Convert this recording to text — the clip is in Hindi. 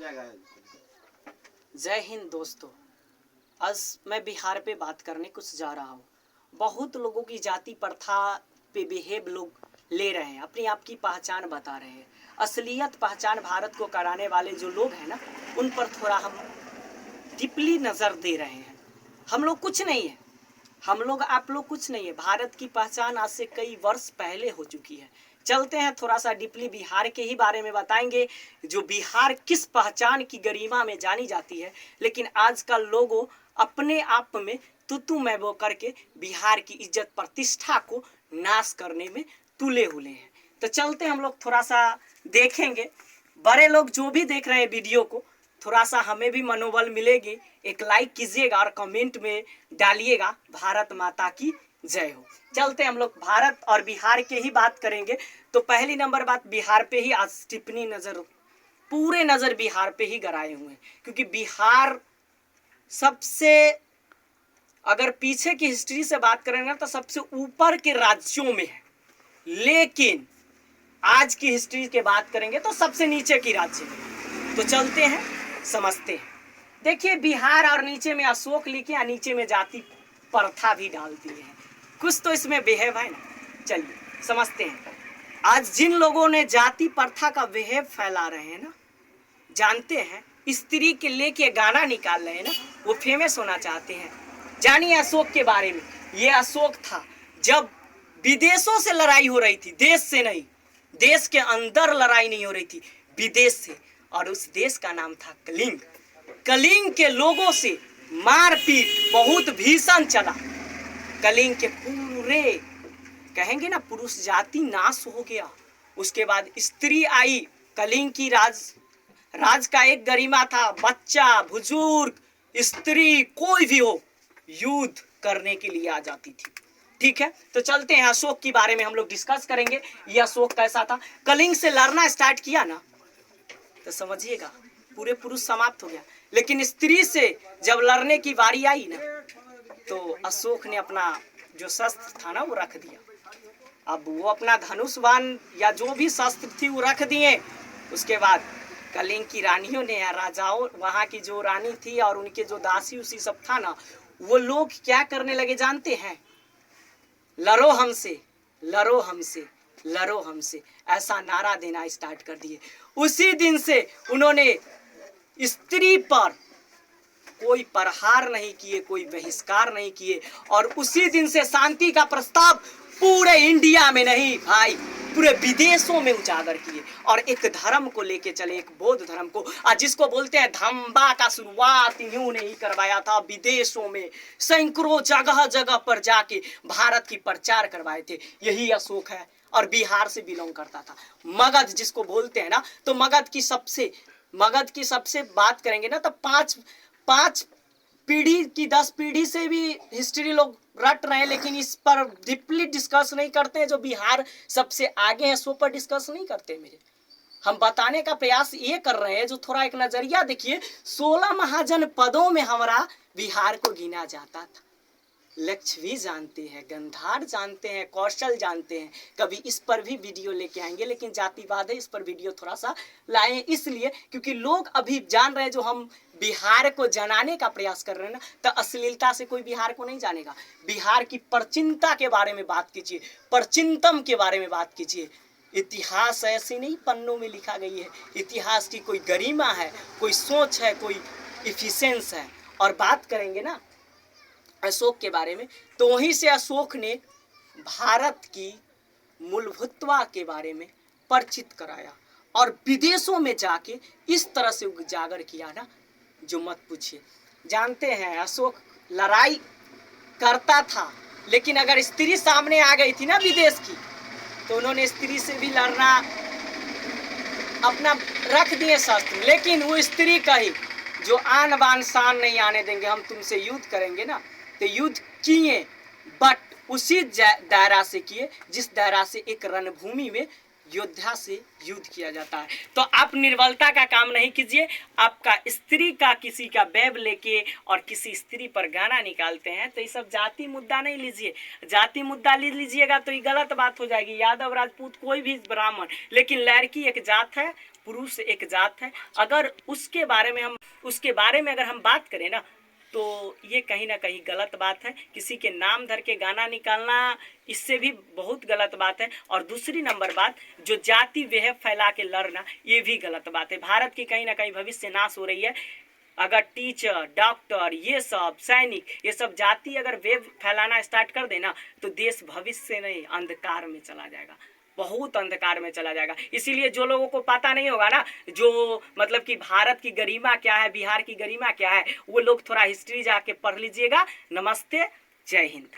जय हिंद दोस्तों। आज मैं बिहार पे बात करने कुछ जा रहा हूँ। बहुत लोगों की जाति प्रथा पे बिहेव लोग ले रहे हैं, अपनी आप की पहचान बता रहे हैं। असलियत पहचान भारत को कराने वाले जो लोग हैं ना, उन पर थोड़ा हम डीपली नज़र दे रहे हैं। हम लोग कुछ नहीं है, हम लोग आप लोग कुछ नहीं है। भारत की पहचान आज से कई वर्ष पहले हो चुकी है। चलते हैं थोड़ा सा डीपली बिहार के ही बारे में बताएंगे, जो बिहार किस पहचान की गरिमा में जानी जाती है। लेकिन आजकल लोगों अपने आप में तुतु मैबो करके बिहार की इज्जत प्रतिष्ठा को नाश करने में तुले हुए हैं। तो चलते हम लोग थोड़ा सा देखेंगे। बड़े लोग जो भी देख रहे हैं वीडियो को, थोड़ा सा हमें भी मनोबल मिलेगी। एक लाइक कीजिएगा और कमेंट में डालिएगा भारत माता की जय हो। चलते हम लोग भारत और बिहार के ही बात करेंगे। तो पहली नंबर बात, बिहार पे ही आज टिप्पणी नजर, पूरे नजर बिहार पे ही गड़ाए हुए हैं। क्योंकि बिहार सबसे, अगर पीछे की हिस्ट्री से बात करेंगे तो सबसे ऊपर के राज्यों में है, लेकिन आज की हिस्ट्री के बात करेंगे तो सबसे नीचे की राज्य में। तो चलते हैं समझते हैं। देखिए, बिहार और नीचे में अशोक लिखे और नीचे में जाति प्रथा भी डाल दिए हैं। कुछ तो इसमें बिहेव है ना। चलिए समझते हैं। आज जिन लोगों ने जाति प्रथा का बिहेव फैला रहे हैं ना, जानते हैं, स्त्री के लेके गाना निकाल रहे हैं ना, वो फेमस होना चाहते हैं। जानिए अशोक के बारे में। ये अशोक था जब विदेशों से लड़ाई हो रही थी, देश से नहीं, देश के अंदर लड़ाई नहीं हो रही थी, विदेश से। और उस देश का नाम था कलिंग। कलिंग के लोगों से मारपीट बहुत भीषण चला। कलिंग के पूरे, कहेंगे ना, पुरुष जाति नाश हो गया। उसके बाद स्त्री आई। कलिंग की राज का एक गरिमा था, बच्चा, बुजुर्ग, स्त्री, कोई भी हो, युद्ध करने के लिए आ जाती थी। ठीक है, तो चलते हैं अशोक के बारे में हम लोग डिस्कस करेंगे। ये अशोक कैसा था। कलिंग से लड़ना स्टार्ट किया ना, तो समझिएगा पूरे पुरुष समाप्त हो गया। लेकिन स्त्री से जब लड़ने की बारी आई ना, तो अशोक ने अपना जो शस्त्र था ना वो रख दिया। अब वो अपना धनुष बाण या जो भी शस्त्र थी वो रख दिए। उसके बाद कलिंग की रानियों ने या राजाओं, वहाँ की जो रानी थी और उनके जो दासी उसी सब था ना, वो लोग क्या करने लगे जानते हैं? लड़ो हमसे, लड़ो हमसे, लड़ो हमसे, ऐसा नारा देना स्टार्ट कर दिए। उसी दिन से उन्होंने स्त्री पर कोई प्रहार नहीं किए, कोई बहिष्कार नहीं किए। और उसी दिन से शांति का प्रस्ताव पूरे इंडिया में नहीं भाई, पूरे विदेशों में उजागर किए। और एक धर्म को लेके चले, एक बौद्ध धर्म को, जिसको बोलते हैं धम्बा का शुरुआत इन्होंने ही करवाया था। विदेशों में सैकड़ों जगह जगह पर जाके भारत की प्रचार करवाए थे। यही अशोक है और बिहार से बिलोंग करता था। मगध जिसको बोलते हैं ना, तो मगध की सबसे बात करेंगे ना, तो पांच पीढ़ी की 10 पीढ़ी से भी हिस्ट्री लोग रट रहे हैं, लेकिन इस पर डीपली डिस्कस नहीं करते हैं। जो बिहार सबसे आगे है सो पर डिस्कस नहीं करते। मेरे हम बताने का प्रयास ये कर रहे हैं, जो थोड़ा एक नजरिया देखिए। 16 महाजनपदों में हमारा बिहार को गिना जाता था। लक्षवी जानते हैं, गंधार जानते हैं, कौशल जानते हैं। कभी इस पर भी वीडियो लेके आएंगे, लेकिन जातिवाद है, इस पर वीडियो थोड़ा सा लाए इसलिए क्योंकि लोग अभी जान रहे हैं। जो हम बिहार को जनाने का प्रयास कर रहे हैं ना, तो अश्लीलता से कोई बिहार को नहीं जानेगा। बिहार की प्राचीनता के बारे में बात कीजिए, प्राचीनतम के बारे में बात कीजिए। इतिहास ऐसे नहीं पन्नों में लिखा गई है। इतिहास की कोई गरिमा है, कोई सोच है, कोई इफिशिएंस है। और बात करेंगे ना अशोक के बारे में, तो वहीं से अशोक ने भारत की मूलभूतता के बारे में परिचित कराया और विदेशों में जाके इस तरह से उजागर किया ना, जो मत पूछिए। जानते हैं अशोक लड़ाई करता था, लेकिन अगर स्त्री सामने आ गई थी ना विदेश की, तो उन्होंने स्त्री से भी लड़ना अपना रख दिए शस्त्र। लेकिन वो स्त्री कही, जो आन बान शान नहीं आने देंगे, हम तुमसे युद्ध करेंगे ना। तो युद्ध किए, बट उसी दायरा से किए जिस दायरा से एक रणभूमि में योद्धा से युद्ध किया जाता है। तो आप निर्बलता का काम नहीं कीजिए। आपका स्त्री का किसी का बैब लेके और किसी स्त्री पर गाना निकालते हैं, तो ये सब जाति मुद्दा नहीं लीजिए। जाति मुद्दा ले लीजिएगा तो ये गलत बात हो जाएगी। यादव, राजपूत, कोई भी ब्राह्मण, लेकिन लड़की एक जात है, पुरुष एक जात है। अगर उसके बारे में अगर हम बात करें ना, तो ये कहीं ना कहीं गलत बात है। किसी के नाम धर के गाना निकालना, इससे भी बहुत गलत बात है। और दूसरी नंबर बात, जो जाति वेह फैला के लड़ना, ये भी गलत बात है। भारत की कहीं ना कहीं भविष्य नाश हो रही है। अगर टीचर, डॉक्टर, ये सब सैनिक, ये सब जाति अगर वेव फैलाना स्टार्ट कर देना, तो देश भविष्य नहीं अंधकार में चला जाएगा, बहुत अंधकार में चला जाएगा। इसीलिए जो लोगों को पता नहीं होगा ना, जो मतलब कि भारत की गरिमा क्या है, बिहार की गरिमा क्या है, वो लोग थोड़ा हिस्ट्री जाके पढ़ लीजिएगा। नमस्ते, जय हिंद।